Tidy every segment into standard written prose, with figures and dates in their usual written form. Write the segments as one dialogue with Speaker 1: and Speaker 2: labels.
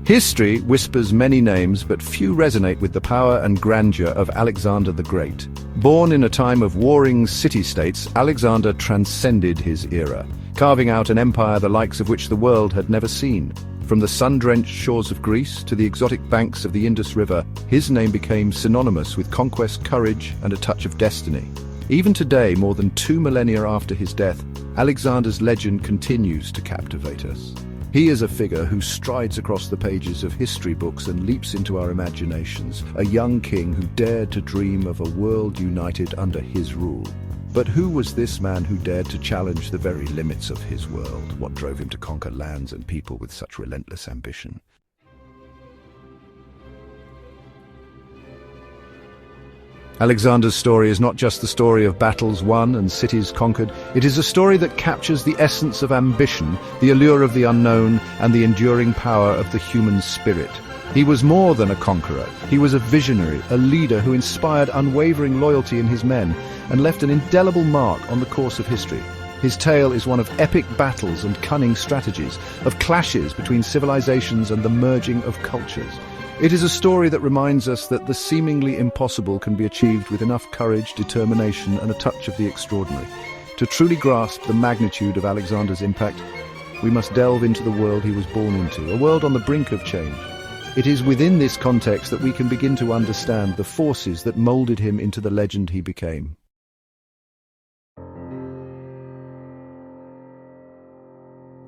Speaker 1: History whispers many names, but few resonate with the power and grandeur of Alexander the Great. Born in a time of warring city-states, Alexander transcended his era, carving out an empire the likes of which the world had never seen. From the sun-drenched shores of Greece to the exotic banks of the Indus River, his name became synonymous with conquest, courage, and a touch of destiny. Even today, more than 2 millennia after his death, Alexander's legend continues to captivate us. He is a figure who strides across the pages of history books and leaps into our imaginations, a young king who dared to dream of a world united under his rule. But who was this man who dared to challenge the very limits of his world? What drove him to conquer lands and people with such relentless ambition? Alexander's story is not just the story of battles won and cities conquered. It is a story that captures the essence of ambition, the allure of the unknown, and the enduring power of the human spirit. He was more than a conqueror. He was a visionary, a leader who inspired unwavering loyalty in his men and left an indelible mark on the course of history. His tale is one of epic battles and cunning strategies, of clashes between civilizations and the merging of cultures. It is a story that reminds us that the seemingly impossible can be achieved with enough courage, determination, and a touch of the extraordinary. To truly grasp the magnitude of Alexander's impact, we must delve into the world he was born into, a world on the brink of change. It is within this context that we can begin to understand the forces that molded him into the legend he became.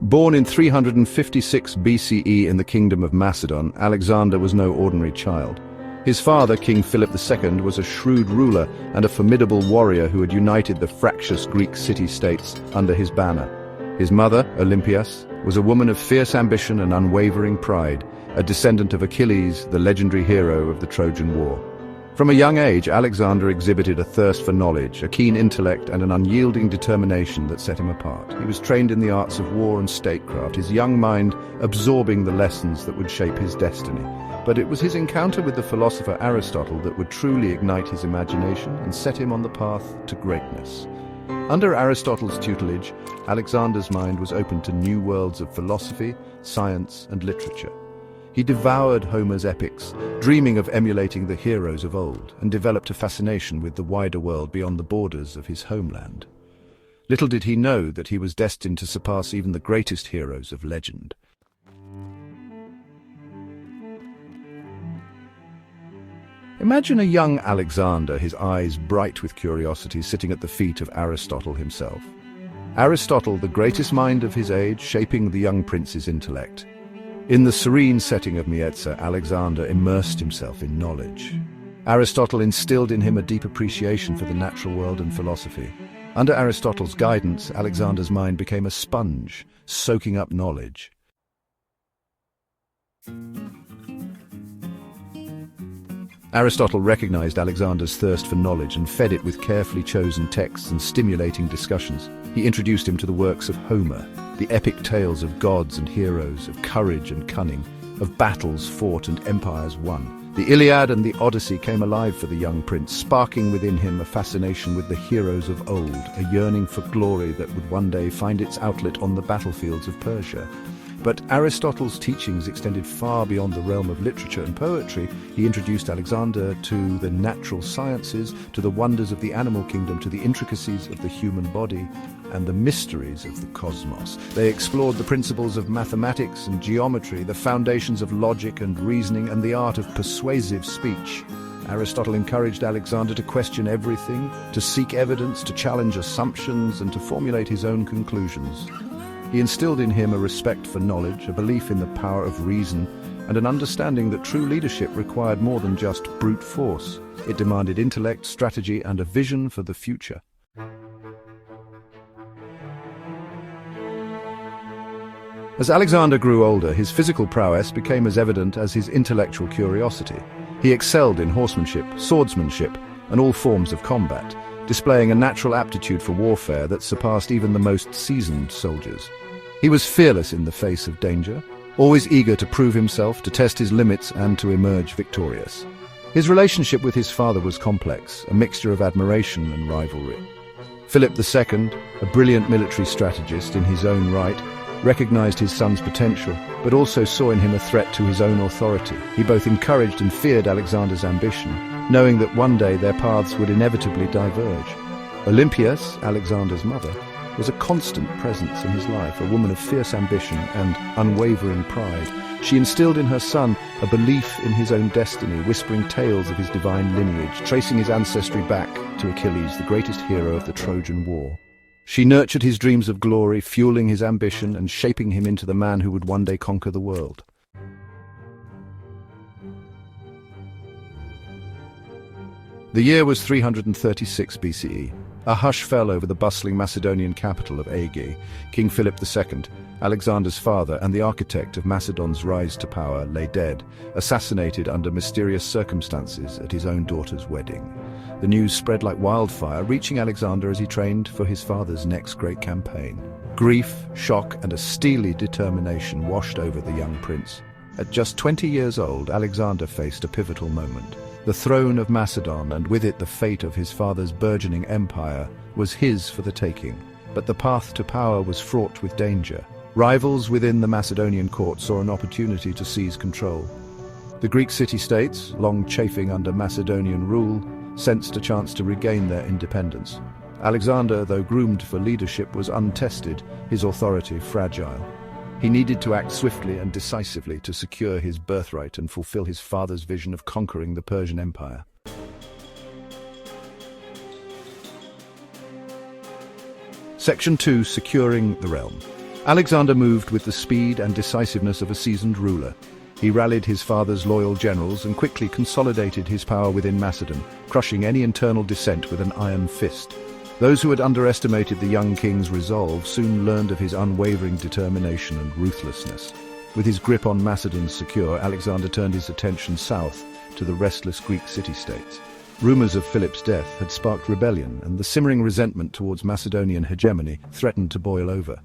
Speaker 1: Born in 356 BCE in the kingdom of Macedon, Alexander was no ordinary child. His father, King Philip II, was a shrewd ruler and a formidable warrior who had united the fractious Greek city-states under his banner. His mother, Olympias, was a woman of fierce ambition and unwavering pride, a descendant of Achilles, the legendary hero of the Trojan War. From a young age, Alexander exhibited a thirst for knowledge, a keen intellect, and an unyielding determination that set him apart. He was trained in the arts of war and statecraft, his young mind absorbing the lessons that would shape his destiny. But it was his encounter with the philosopher Aristotle that would truly ignite his imagination and set him on the path to greatness. Under Aristotle's tutelage, Alexander's mind was open to new worlds of philosophy, science, and literature. He devoured Homer's epics, dreaming of emulating the heroes of old, and developed a fascination with the wider world beyond the borders of his homeland. Little did he know that he was destined to surpass even the greatest heroes of legend. Imagine a young Alexander, his eyes bright with curiosity, sitting at the feet of Aristotle himself. Aristotle, the greatest mind of his age, shaping the young prince's intellect. In the serene setting of Mieza, Alexander immersed himself in knowledge. Aristotle instilled in him a deep appreciation for the natural world and philosophy. Under Aristotle's guidance, Alexander's mind became a sponge, soaking up knowledge. Aristotle recognized Alexander's thirst for knowledge and fed it with carefully chosen texts and stimulating discussions. He introduced him to the works of Homer, the epic tales of gods and heroes, of courage and cunning, of battles fought and empires won. The Iliad and the Odyssey came alive for the young prince, sparking within him a fascination with the heroes of old, a yearning for glory that would one day find its outlet on the battlefields of Persia. But Aristotle's teachings extended far beyond the realm of literature and poetry. He introduced Alexander to the natural sciences, to the wonders of the animal kingdom, to the intricacies of the human body, and the mysteries of the cosmos. They explored the principles of mathematics and geometry, the foundations of logic and reasoning, and the art of persuasive speech. Aristotle encouraged Alexander to question everything, to seek evidence, to challenge assumptions, and to formulate his own conclusions. He instilled in him a respect for knowledge, a belief in the power of reason, and an understanding that true leadership required more than just brute force. It demanded intellect, strategy, and a vision for the future. As Alexander grew older, his physical prowess became as evident as his intellectual curiosity. He excelled in horsemanship, swordsmanship, and all forms of combat, displaying a natural aptitude for warfare that surpassed even the most seasoned soldiers. He was fearless in the face of danger, always eager to prove himself, to test his limits, and to emerge victorious. His relationship with his father was complex, a mixture of admiration and rivalry. Philip II, a brilliant military strategist in his own right, recognized his son's potential, but also saw in him a threat to his own authority. He both encouraged and feared Alexander's ambition, knowing that one day their paths would inevitably diverge. Olympias, Alexander's mother, was a constant presence in his life, a woman of fierce ambition and unwavering pride. She instilled in her son a belief in his own destiny, whispering tales of his divine lineage, tracing his ancestry back to Achilles, the greatest hero of the Trojan War. She nurtured his dreams of glory, fueling his ambition and shaping him into the man who would one day conquer the world. The year was 336 BCE. A hush fell over the bustling Macedonian capital of Aegae. King Philip II, Alexander's father and the architect of Macedon's rise to power, lay dead, assassinated under mysterious circumstances at his own daughter's wedding. The news spread like wildfire, reaching Alexander as he trained for his father's next great campaign. Grief, shock, and a steely determination washed over the young prince. At just 20 years old, Alexander faced a pivotal moment. The throne of Macedon, and with it the fate of his father's burgeoning empire, was his for the taking. But the path to power was fraught with danger. Rivals within the Macedonian court saw an opportunity to seize control. The Greek city-states, long chafing under Macedonian rule, sensed a chance to regain their independence. Alexander, though groomed for leadership, was untested, his authority fragile. He needed to act swiftly and decisively to secure his birthright and fulfill his father's vision of conquering the Persian Empire. Section 2. Securing the realm. Alexander moved with the speed and decisiveness of a seasoned ruler. He rallied his father's loyal generals and quickly consolidated his power within Macedon, crushing any internal dissent with an iron fist. Those who had underestimated the young king's resolve soon learned of his unwavering determination and ruthlessness. With his grip on Macedon secure, Alexander turned his attention south to the restless Greek city-states. Rumors of Philip's death had sparked rebellion, and the simmering resentment towards Macedonian hegemony threatened to boil over.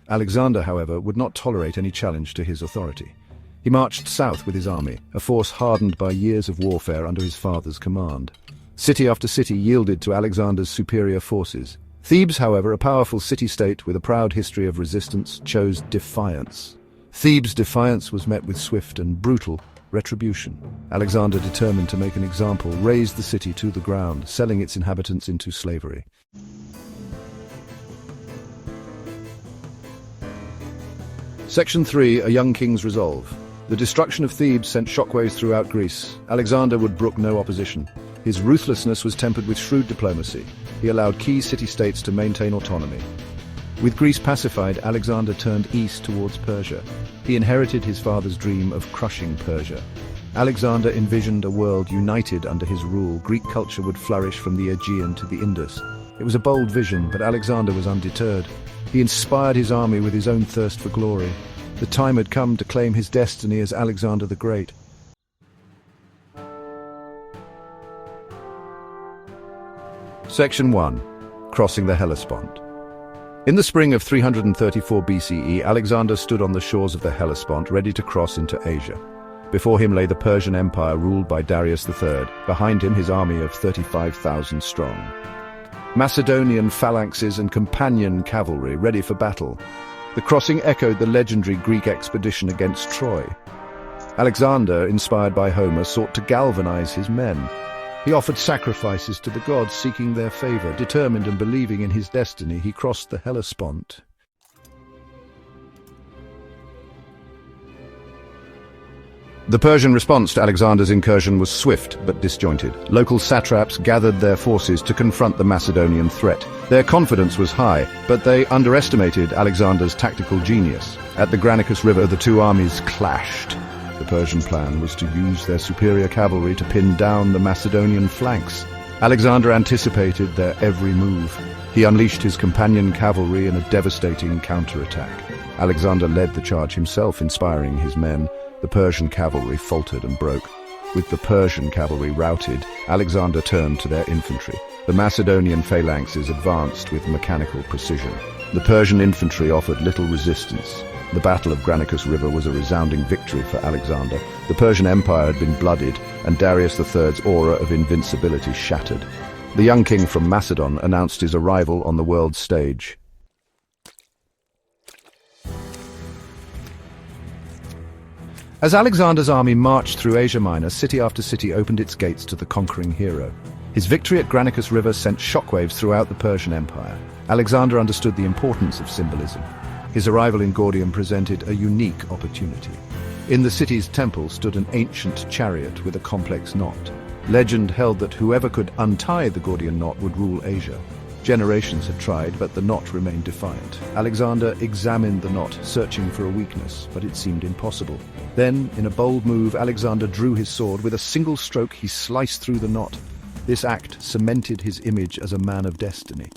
Speaker 1: Alexander, however, would not tolerate any challenge to his authority. He marched south with his army, a force hardened by years of warfare under his father's command. City after city yielded to Alexander's superior forces. Thebes, however, a powerful city-state with a proud history of resistance, chose defiance. Thebes' defiance was met with swift and brutal retribution. Alexander, determined to make an example, razed the city to the ground, selling its inhabitants into slavery. Section 3. A young king's resolve. The destruction of Thebes sent shockwaves throughout Greece. Alexander would brook no opposition. His ruthlessness was tempered with shrewd diplomacy. He allowed key city-states to maintain autonomy. With Greece pacified, Alexander turned east towards Persia. He inherited his father's dream of crushing Persia. Alexander envisioned a world united under his rule. Greek culture would flourish from the Aegean to the Indus. It was a bold vision, but Alexander was undeterred. He inspired his army with his own thirst for glory. The time had come to claim his destiny as Alexander the Great. Section 1. Crossing the Hellespont. In the spring of 334 BCE, Alexander stood on the shores of the Hellespont, ready to cross into Asia. Before him lay the Persian Empire, ruled by Darius III. Behind him, his army of 35,000 strong. Macedonian phalanxes and companion cavalry ready for battle. The crossing echoed the legendary Greek expedition against Troy. Alexander, inspired by Homer, sought to galvanize his men. He offered sacrifices to the gods, seeking their favor. Determined and believing in his destiny, he crossed the Hellespont. The Persian response to Alexander's incursion was swift but disjointed. Local satraps gathered their forces to confront the Macedonian threat. Their confidence was high, but they underestimated Alexander's tactical genius. At the Granicus River, the two armies clashed. The Persian plan was to use their superior cavalry to pin down the Macedonian flanks. Alexander anticipated their every move. He unleashed his companion cavalry in a devastating counterattack. Alexander led the charge himself, inspiring his men. The Persian cavalry faltered and broke. With the Persian cavalry routed, Alexander turned to their infantry. The Macedonian phalanxes advanced with mechanical precision. The Persian infantry offered little resistance. The Battle of Granicus River was a resounding victory for Alexander. The Persian Empire had been bloodied, and Darius III's aura of invincibility shattered. The young king from Macedon announced his arrival on the world stage. As Alexander's army marched through Asia Minor, city after city opened its gates to the conquering hero. His victory at Granicus River sent shockwaves throughout the Persian Empire. Alexander understood the importance of symbolism. His arrival in Gordium presented a unique opportunity. In the city's temple stood an ancient chariot with a complex knot. Legend held that whoever could untie the Gordian knot would rule Asia. Generations had tried, but the knot remained defiant. Alexander examined the knot, searching for a weakness, but it seemed impossible. Then, in a bold move, Alexander drew his sword. With a single stroke, he sliced through the knot. This act cemented his image as a man of destiny.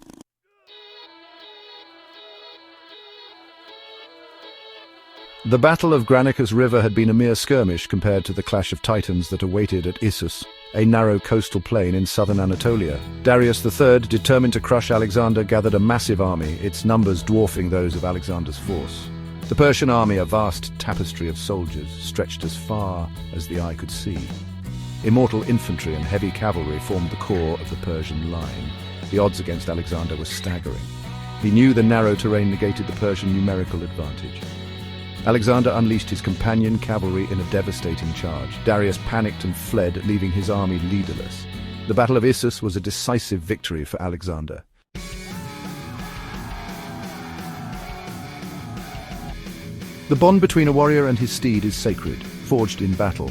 Speaker 1: The Battle of Granicus River had been a mere skirmish compared to the clash of titans that awaited at Issus, a narrow coastal plain in southern Anatolia. Darius III, determined to crush Alexander, gathered a massive army, its numbers dwarfing those of Alexander's force. The Persian army, a vast tapestry of soldiers, stretched as far as the eye could see. Immortal infantry and heavy cavalry formed the core of the Persian line. The odds against Alexander were staggering. He knew the narrow terrain negated the Persian numerical advantage. Alexander unleashed his companion cavalry in a devastating charge. Darius panicked and fled, leaving his army leaderless. The Battle of Issus was a decisive victory for Alexander. The bond between a warrior and his steed is sacred, forged in battle.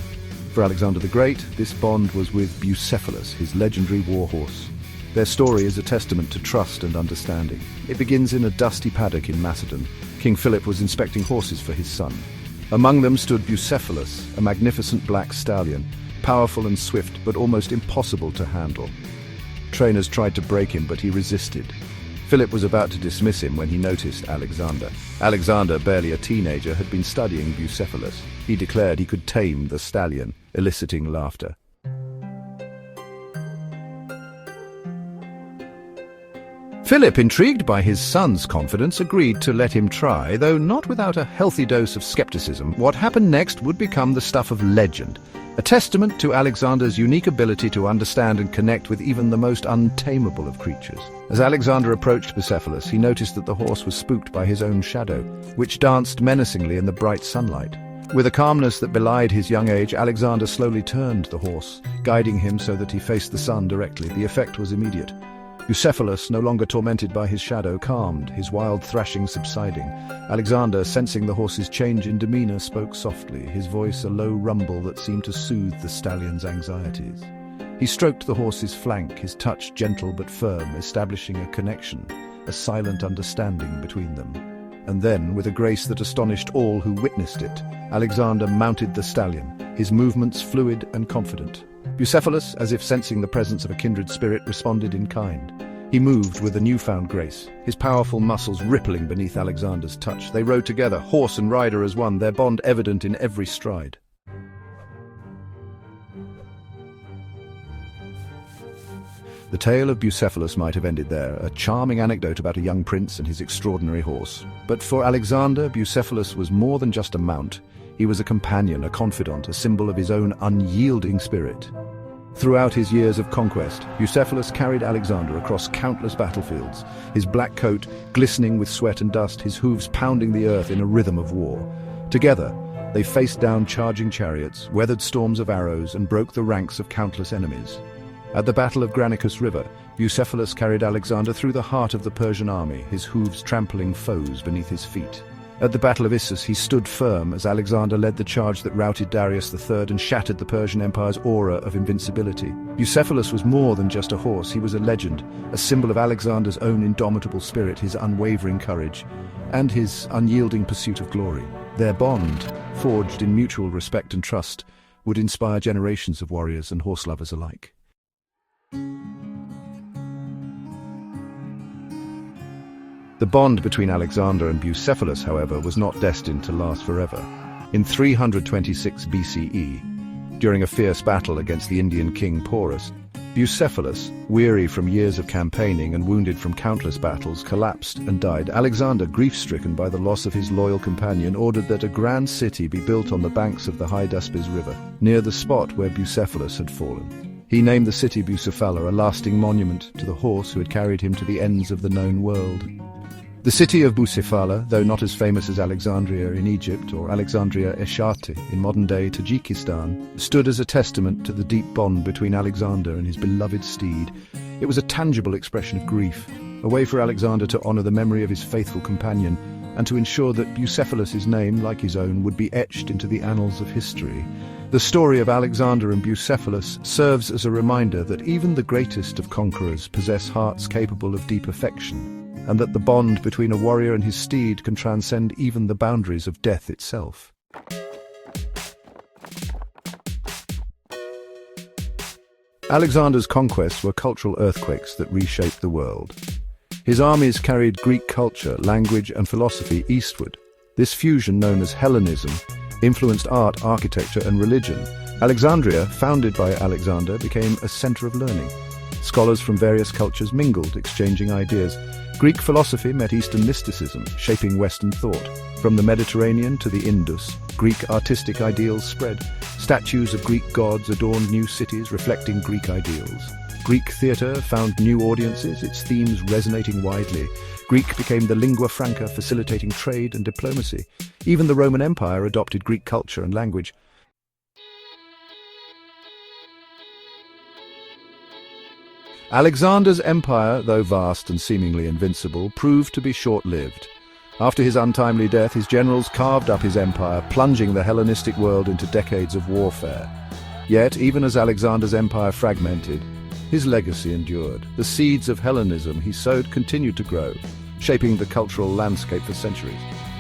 Speaker 1: For Alexander the Great, this bond was with Bucephalus, his legendary war horse. Their story is a testament to trust and understanding. It begins in a dusty paddock in Macedon. King Philip was inspecting horses for his son. Among them stood Bucephalus, a magnificent black stallion, powerful and swift, but almost impossible to handle. Trainers tried to break him, but he resisted. Philip was about to dismiss him when he noticed Alexander. Alexander, barely a teenager, had been studying Bucephalus. He declared he could tame the stallion, eliciting laughter. Philip, intrigued by his son's confidence, agreed to let him try, though not without a healthy dose of skepticism. What happened next would become the stuff of legend, a testament to Alexander's unique ability to understand and connect with even the most untamable of creatures. As Alexander approached Bucephalus, he noticed that the horse was spooked by his own shadow, which danced menacingly in the bright sunlight. With a calmness that belied his young age, Alexander slowly turned the horse, guiding him so that he faced the sun directly. The effect was immediate. Bucephalus, no longer tormented by his shadow, calmed, his wild thrashing subsiding. Alexander, sensing the horse's change in demeanor, spoke softly, his voice a low rumble that seemed to soothe the stallion's anxieties. He stroked the horse's flank, his touch gentle but firm, establishing a connection, a silent understanding between them. And then, with a grace that astonished all who witnessed it, Alexander mounted the stallion, his movements fluid and confident. Bucephalus, as if sensing the presence of a kindred spirit, responded in kind. He moved with a newfound grace, his powerful muscles rippling beneath Alexander's touch. They rode together, horse and rider as one, their bond evident in every stride. The tale of Bucephalus might have ended there, a charming anecdote about a young prince and his extraordinary horse. But for Alexander, Bucephalus was more than just a mount. He was a companion, a confidant, a symbol of his own unyielding spirit. Throughout his years of conquest, Bucephalus carried Alexander across countless battlefields, his black coat glistening with sweat and dust, his hooves pounding the earth in a rhythm of war. Together, they faced down charging chariots, weathered storms of arrows, and broke the ranks of countless enemies. At the Battle of Granicus River, Bucephalus carried Alexander through the heart of the Persian army, his hooves trampling foes beneath his feet. At the Battle of Issus, he stood firm as Alexander led the charge that routed Darius III and shattered the Persian Empire's aura of invincibility. Bucephalus was more than just a horse, he was a legend, a symbol of Alexander's own indomitable spirit, his unwavering courage, and his unyielding pursuit of glory. Their bond, forged in mutual respect and trust, would inspire generations of warriors and horse lovers alike. The bond between Alexander and Bucephalus, however, was not destined to last forever. In 326 BCE, during a fierce battle against the Indian king Porus, Bucephalus, weary from years of campaigning and wounded from countless battles, collapsed and died. Alexander, grief-stricken by the loss of his loyal companion, ordered that a grand city be built on the banks of the Hydaspes River, near the spot where Bucephalus had fallen. He named the city Bucephala, a lasting monument to the horse who had carried him to the ends of the known world. The city of Bucephala, though not as famous as Alexandria in Egypt or Alexandria Eshati in modern-day Tajikistan, stood as a testament to the deep bond between Alexander and his beloved steed. It was a tangible expression of grief, a way for Alexander to honor the memory of his faithful companion and to ensure that Bucephalus's name, like his own, would be etched into the annals of history. The story of Alexander and Bucephalus serves as a reminder that even the greatest of conquerors possess hearts capable of deep affection, and that the bond between a warrior and his steed can transcend even the boundaries of death itself. Alexander's conquests were cultural earthquakes that reshaped the world. His armies carried Greek culture, language, and philosophy eastward. This fusion, known as Hellenism, influenced art, architecture, and religion. Alexandria, founded by Alexander, became a center of learning. Scholars from various cultures mingled, exchanging ideas. Greek philosophy met Eastern mysticism, shaping Western thought. From the Mediterranean to the Indus, Greek artistic ideals spread. Statues of Greek gods adorned new cities reflecting Greek ideals. Greek theatre found new audiences, its themes resonating widely. Greek became the lingua franca, facilitating trade and diplomacy. Even the Roman Empire adopted Greek culture and language. Alexander's empire, though vast and seemingly invincible, proved to be short-lived. After his untimely death, his generals carved up his empire, plunging the Hellenistic world into decades of warfare. Yet, even as Alexander's empire fragmented, his legacy endured. The seeds of Hellenism he sowed continued to grow, shaping the cultural landscape for centuries.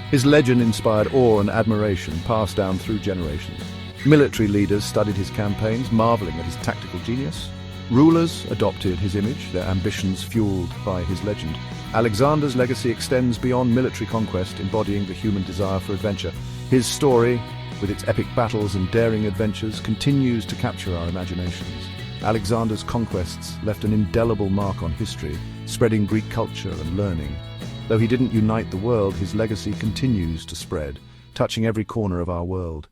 Speaker 1: His legend inspired awe and admiration passed down through generations. Military leaders studied his campaigns, marveling at his tactical genius. Rulers adopted his image, their ambitions fueled by his legend. Alexander's legacy extends beyond military conquest, embodying the human desire for adventure. His story, with its epic battles and daring adventures, continues to capture our imaginations. Alexander's conquests left an indelible mark on history, spreading Greek culture and learning. Though he didn't unite the world, his legacy continues to spread, touching every corner of our world.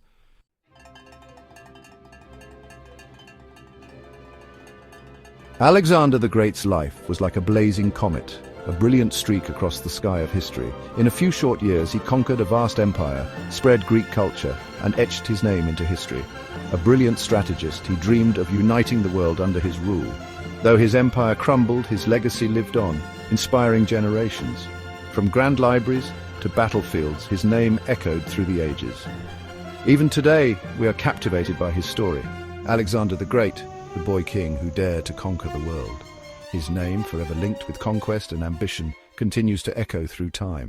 Speaker 1: Alexander the Great's life was like a blazing comet, a brilliant streak across the sky of history. In a few short years, he conquered a vast empire, spread Greek culture, and etched his name into history. A brilliant strategist, he dreamed of uniting the world under his rule. Though his empire crumbled, his legacy lived on, inspiring generations. From grand libraries to battlefields, his name echoed through the ages. Even today, we are captivated by his story. Alexander the Great, the boy king who dared to conquer the world. His name, forever linked with conquest and ambition, continues to echo through time.